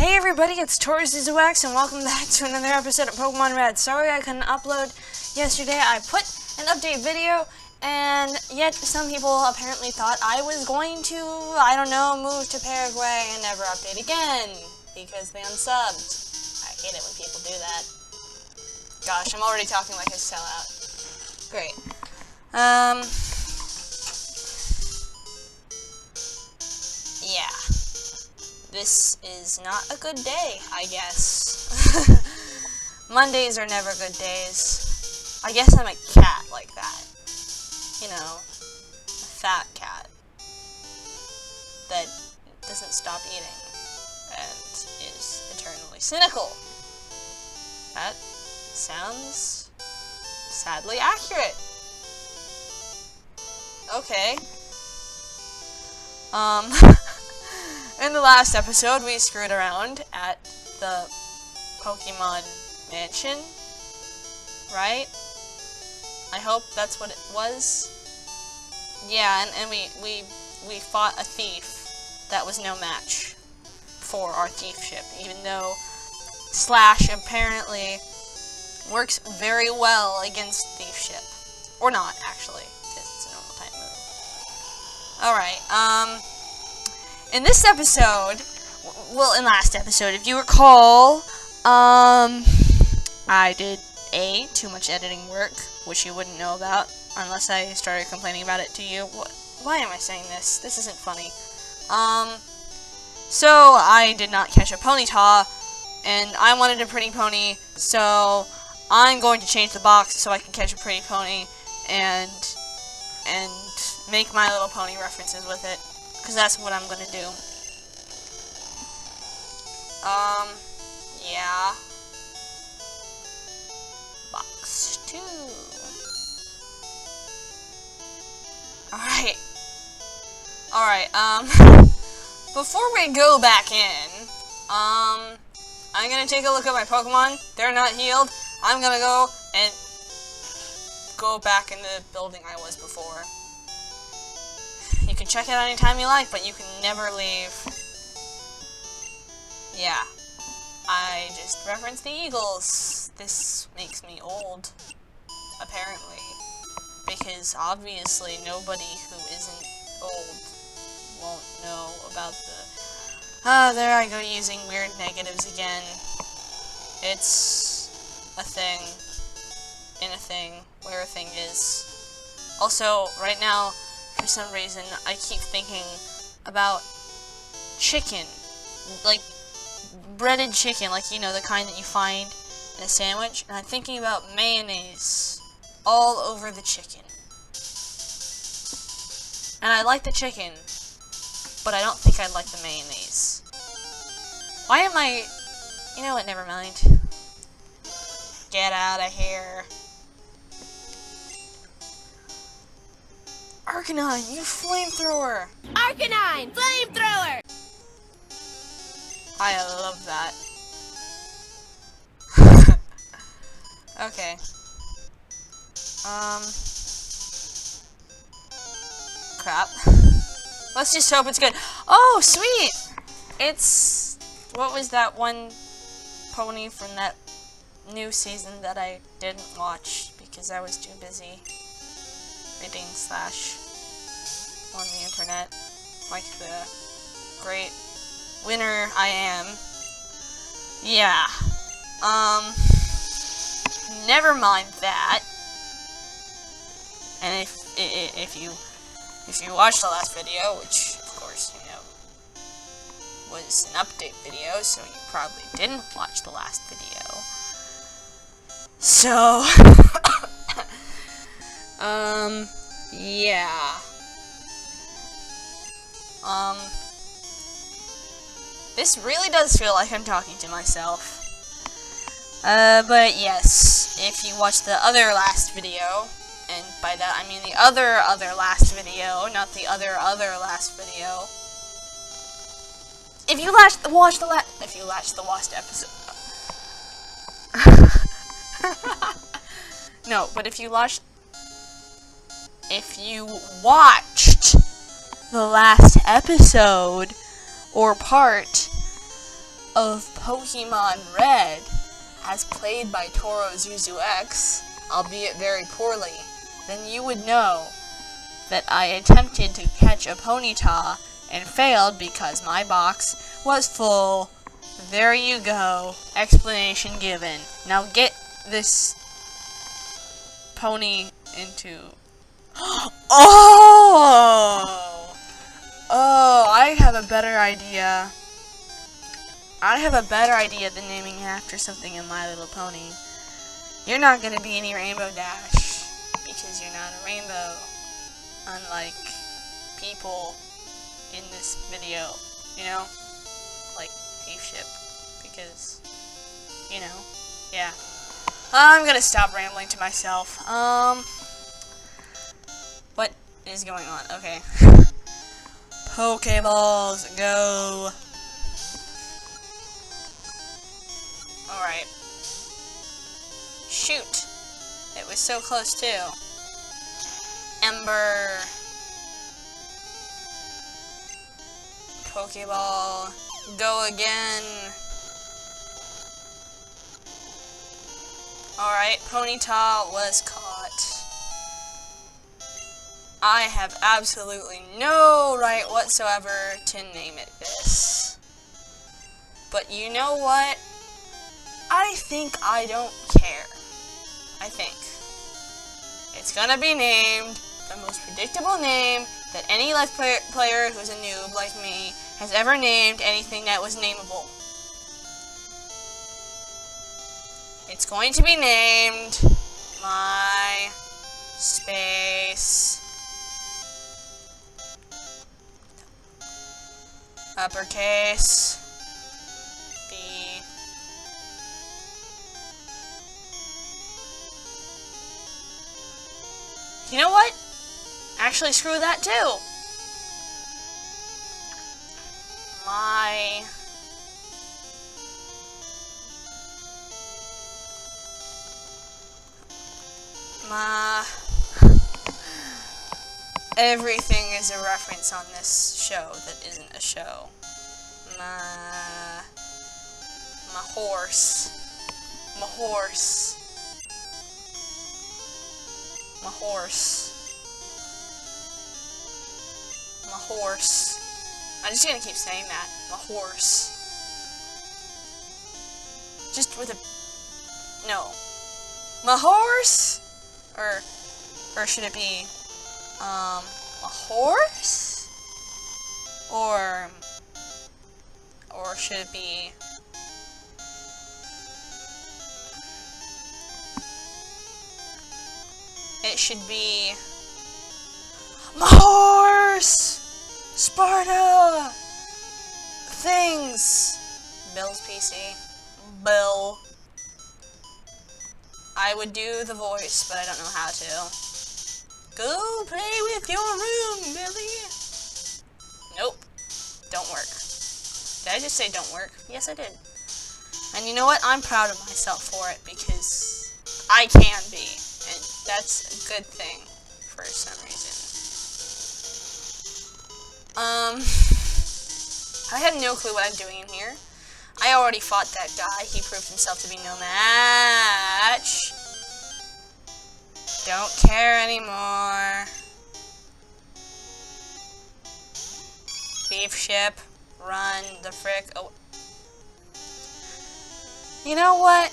Hey everybody, it's Torzuwax and welcome back to another episode of Pokemon Red. Sorry I couldn't upload yesterday. I put an update video, and yet some people apparently thought I was going to, move to Paraguay and never update again, because they unsubbed. I hate it when people do that. Gosh, I'm already talking like a sellout. Great. Yeah. This is not a good day, I guess. Mondays are never good days. I guess I'm a cat like that. You know, a fat cat that doesn't stop eating and is eternally cynical. That sounds sadly accurate. Okay. In the last episode, we screwed around at the Pokemon Mansion, right? I hope that's what it was. Yeah, and we fought a thief that was no match for our thief ship, even though Slash apparently works very well against thief ship. Or not, actually, because it's a normal type move. Alright, in this episode, in last episode, if you recall, I did too much editing work, which you wouldn't know about, unless I started complaining about it to you. Why am I saying this? This isn't funny. So I did not catch a Ponyta, and I wanted a pretty pony, so I'm going to change the box so I can catch a pretty pony, and make My Little Pony references with it. Because that's what I'm gonna do. Yeah. Box 2. Alright, before we go back in, I'm gonna take a look at my Pokemon. They're not healed. I'm gonna go and go back in the building I was before. You can check it anytime you like, but you can never leave. Yeah. I just referenced the Eagles. This makes me old, apparently. Because obviously nobody who isn't old won't know about the... there I go using weird negatives again. It's a thing. In a thing. Where a thing is. Also, right now, for some reason, I keep thinking about chicken. Like, breaded chicken, like, you know, the kind that you find in a sandwich. And I'm thinking about mayonnaise all over the chicken. And I like the chicken, but I don't think I like the mayonnaise. Why am I... You know what, never mind. Get out of here. Arcanine, you flamethrower! Arcanine, flamethrower! I love that. Okay. Crap. Let's just hope it's good. Oh, sweet! It's... What was that one pony from that new season that I didn't watch because I was too busy reading Slash on the internet, like the great winner I am. Yeah. Never mind that. And if you watched the last video, which of course you know was an update video, so you probably didn't watch the last video. So yeah. This really does feel like I'm talking to myself. But yes, if you watched the other last video, and by that I mean the other last video, not the other last video. If you watched the last episode. No, but if you watched the last episode or part of Pokemon Red, as played by Toro Zuzu X, albeit very poorly, then you would know that I attempted to catch a Ponyta and failed because my box was full. There you go. Explanation given. Now get this pony into... Oh, I have a better idea. I have a better idea than naming after something in My Little Pony. You're not gonna be any Rainbow Dash because you're not a rainbow, unlike people in this video, you know, like Thief Ship, because, you know, yeah. I'm gonna stop rambling to myself. What is going on? Okay. Pokeballs, go. Alright. Shoot. It was so close too. Ember. Pokeball. Go again. Alright, Ponyta was caught. I have absolutely no right whatsoever to name it this. But you know what? I think I don't care. I think. It's gonna be named the most predictable name that any Life player who's a noob like me has ever named anything that was nameable. It's going to be named My Space uppercase B You know what? Actually, screw that too. My everything is a reference on this show that isn't a show. My horse. My horse. My horse. My horse. I'm just gonna keep saying that. My horse. Just with a... No. My horse? Or should it be, a horse? Or should it be... It should be... My horse! Sparta! Things! Bill's PC. Bill. I would do the voice, but I don't know how to. Go play with your room, Billy! Nope. Don't work. Did I just say don't work? Yes, I did. And you know what? I'm proud of myself for it, because I can be. And that's a good thing, for some reason. I have no clue what I'm doing in here. I already fought that guy. He proved himself to be no match. Don't care anymore. Thief Ship. Run the frick. Oh. You know what?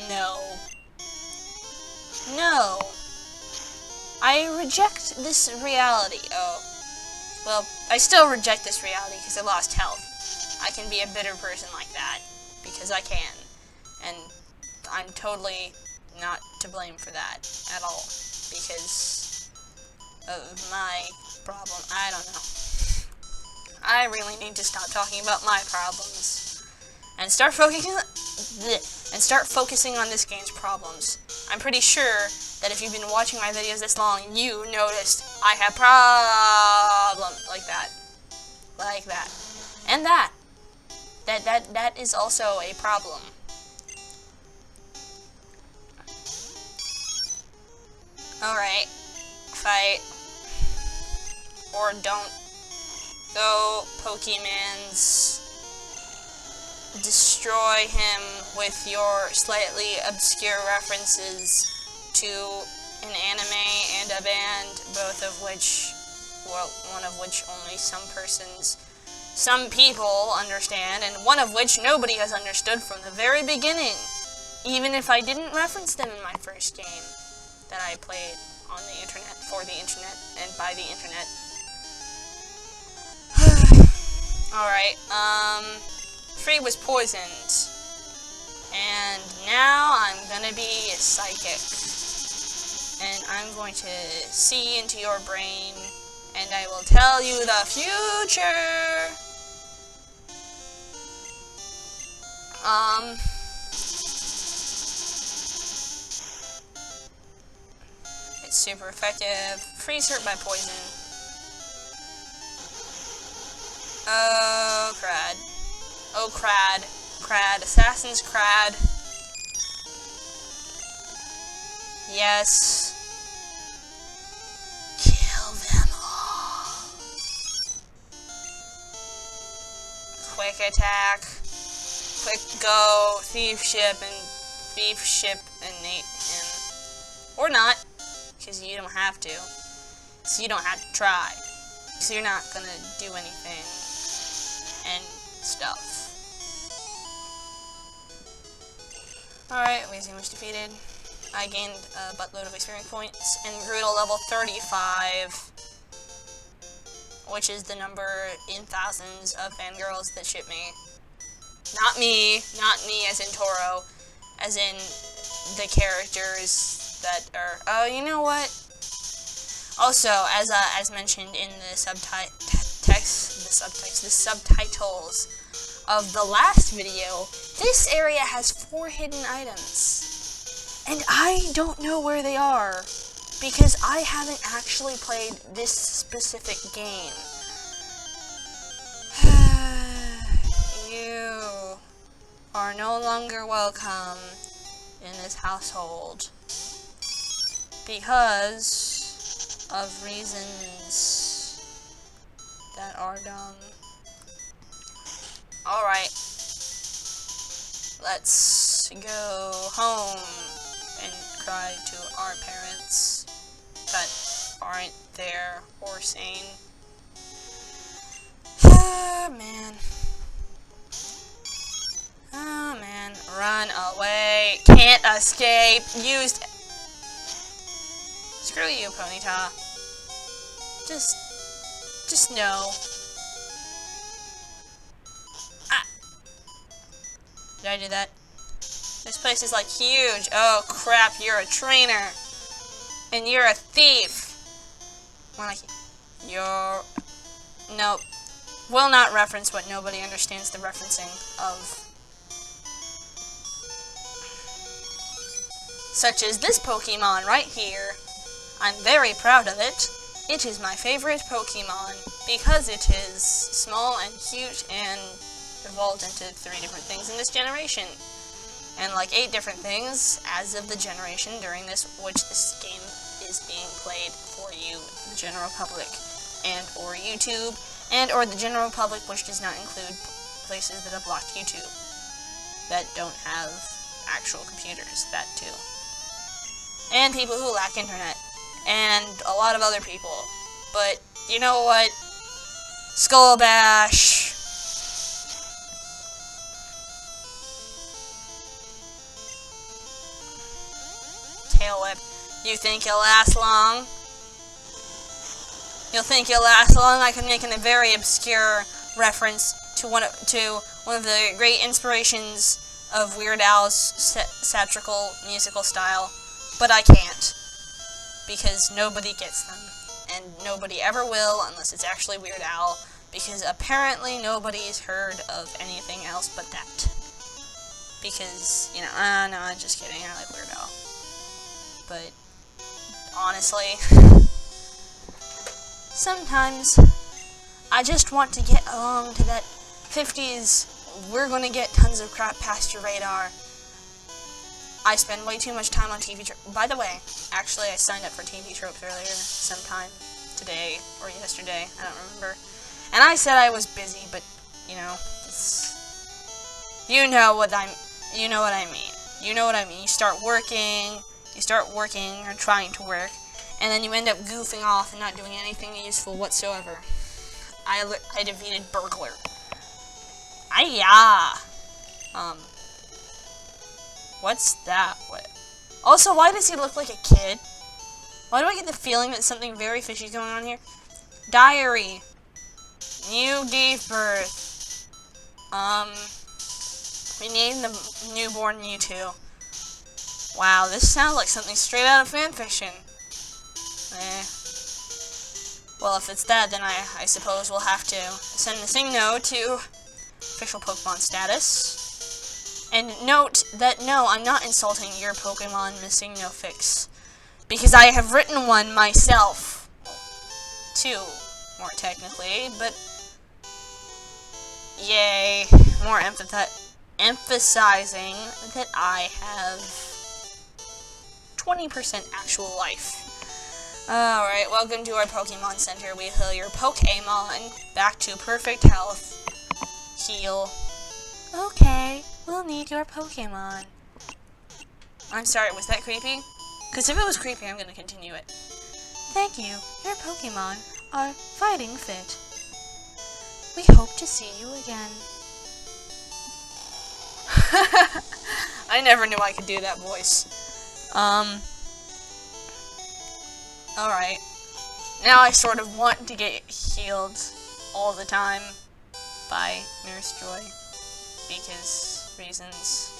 No. No. I reject this reality. Oh. Well, I still reject this reality because I lost health. I can be a bitter person like that, because I can. And I'm totally not to blame for that at all, because of my problem. I don't know. I really need to stop talking about my problems and start focusing on this game's problems. I'm pretty sure that if you've been watching my videos this long, you noticed I have problems like that. Like that. And that. That is also a problem. Alright. Fight. Or don't. Go, Pokemans. destroy him with your slightly obscure references to an anime and a band, both of which, well, one of which only some people understand, and one of which nobody has understood from the very beginning, even if I didn't reference them in my first game that I played on the internet, for the internet, and by the internet. Alright, Free was poisoned, and now I'm gonna be psychic, and I'm going to see into your brain, and I will tell you the future. It's super effective. Freeze hurt by poison. Oh, crad. Oh, crad. Crad. Assassin's crad. Yes. Kill them all. Quick attack. Quick go. Thief ship and Nate him. Or not. Because you don't have to. So you don't have to try. So you're not gonna do anything. And stuff. Alright, Weezing was defeated. I gained a buttload of experience points and grew to level 35. Which is the number in thousands of fangirls that ship me. Not me as in Toro. As in the characters that are... Oh, you know what? Also, as mentioned in the subtitles of the last video, this area has 4 hidden items. And I don't know where they are, because I haven't actually played this specific game. You are no longer welcome in this household. Because of reasons that are dumb. Alright. Let's go home and cry to our parents that aren't there or sane. Ah, man. Oh, man. Run away. Can't escape. Used... Screw you, Ponyta. Just no. Ah! Did I do that? This place is, like, huge. Oh, crap, you're a trainer. And you're a thief. More like, you're... Nope. Will not reference what nobody understands the referencing of. Such as this Pokemon right here. I'm very proud of it. It is my favorite Pokemon because it is small and cute and evolved into 3 different things in this generation. And like 8 different things as of the generation during which this game is being played for you, the general public, and or YouTube, and or the general public, which does not include places that have blocked YouTube, that don't have actual computers, that too. And people who lack internet. And a lot of other people. But, you know what? Skull Bash. Tail Whip. You think you'll last long? You'll think you'll last long? I can make a very obscure reference to one of the great inspirations of Weird Al's satirical musical style. But I can't. Because nobody gets them. And nobody ever will unless it's actually Weird Al. Because apparently nobody's heard of anything else but that. Because, you know, no, I'm just kidding. I like Weird Al. But, honestly, sometimes I just want to get along to that 50s, we're gonna get tons of crap past your radar. I spend way too much time on TV Tropes. By the way, actually, I signed up for TV Tropes earlier, sometime today or yesterday, I don't remember. And I said I was busy, but, you know, You know what I mean. You know what I mean. You start working or trying to work, and then you end up goofing off and not doing anything useful whatsoever. I defeated Burglar. Ayah! What's that? What? Also, why does he look like a kid? Why do I get the feeling that something very fishy is going on here? Diary. New Dave birth. We named the newborn Mewtwo. Wow, this sounds like something straight out of fanfiction. Well, if it's that, then I suppose we'll have to send the no to official Pokemon status. And note that, no, I'm not insulting your Pokemon missing no fix. Because I have written one myself. Two, more technically, but yay. More emphasizing that I have 20% actual life. Alright, welcome to our Pokemon Center. We heal your Pokemon back to perfect health. Heal. Okay, we'll need your Pokemon. I'm sorry, was that creepy? Because if it was creepy, I'm going to continue it. Thank you. Your Pokemon are fighting fit. We hope to see you again. I never knew I could do that voice. Alright. Now I sort of want to get healed all the time by Nurse Joy. Because reasons.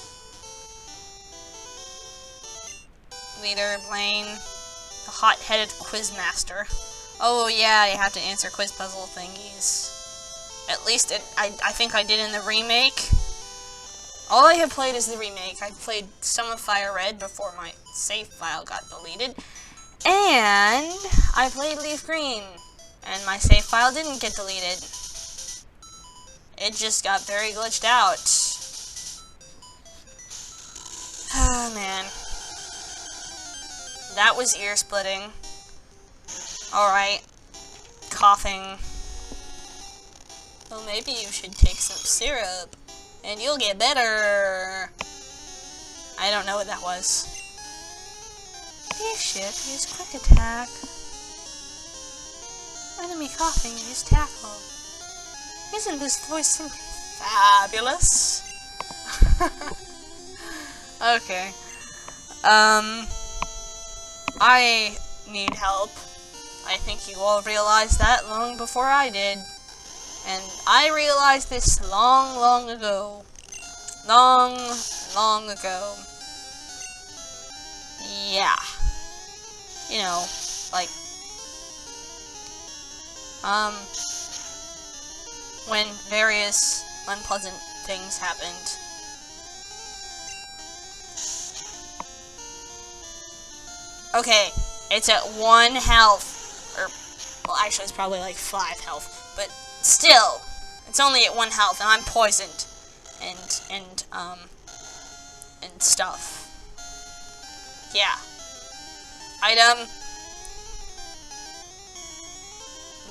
Leader, Blaine, the hot-headed quizmaster. Oh yeah, you have to answer quiz puzzle thingies. At least I think I did in the remake. All I have played is the remake. I played some of Fire Red before my save file got deleted. And I played Leaf Green. And my save file didn't get deleted. It just got very glitched out. Oh man. That was ear splitting. Alright. Coughing. Well, maybe you should take some syrup. And you'll get better. I don't know what that was. This ship use quick attack. Enemy coughing, use tackle. Isn't this voice simply fabulous? Okay. I need help. I think you all realized that long before I did. And I realized this long ago. Long ago. Yeah. You know, like, when various unpleasant things happened. Okay, it's at 1 health. Or, well, actually it's probably like 5 health. But still, it's only at 1 health, and I'm poisoned. And stuff. Yeah. Item.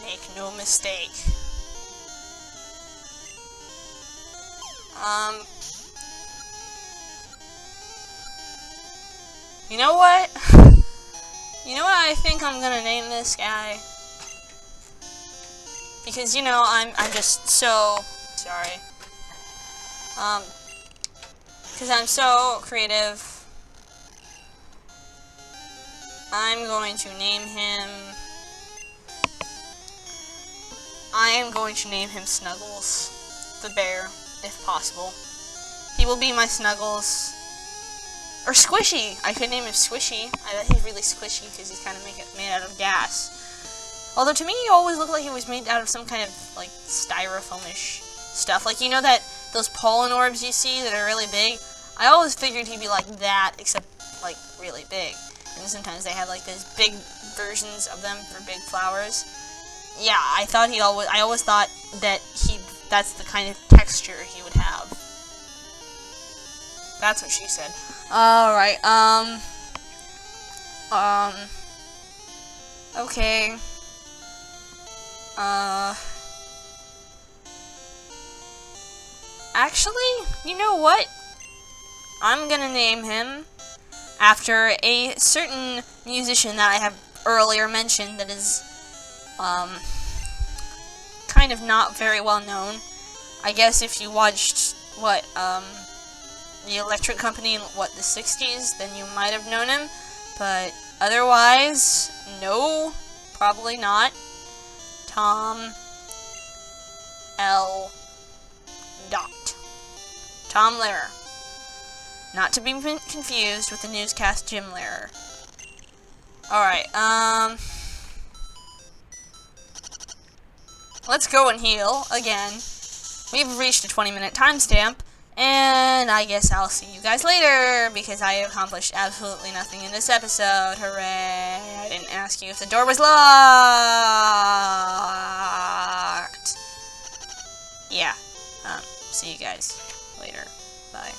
Make no mistake. You know what? You know what I think I'm gonna name this guy? Because, you know, I'm just so sorry. Because I'm so creative. I'm going to name him... I am going to name him Snuggles. The bear, if possible. He will be my Snuggles. Or Squishy! I could name him Squishy. I bet he's really squishy because he's kind of made out of gas. Although to me he always looked like he was made out of some kind of, like, styrofoamish stuff. Like, you know that, those pollen orbs you see that are really big? I always figured he'd be like that, except, like, really big. And sometimes they have, like, those big versions of them for big flowers. Yeah, I always thought that that's the kind of texture he would have. That's what she said. Alright, okay. Actually, you know what? I'm gonna name him after a certain musician that I have earlier mentioned that is, kind of not very well known. I guess if you watched, the Electric Company in, the 60s, then you might have known him, but otherwise, no, probably not. Tom L. Dot. Tom Lehrer. Not to be confused with the newscast Jim Lehrer. Alright, let's go and heal again. We've reached a 20-minute timestamp, and I guess I'll see you guys later, because I accomplished absolutely nothing in this episode. Hooray! I didn't ask you if the door was locked. Yeah, see you guys later. Bye.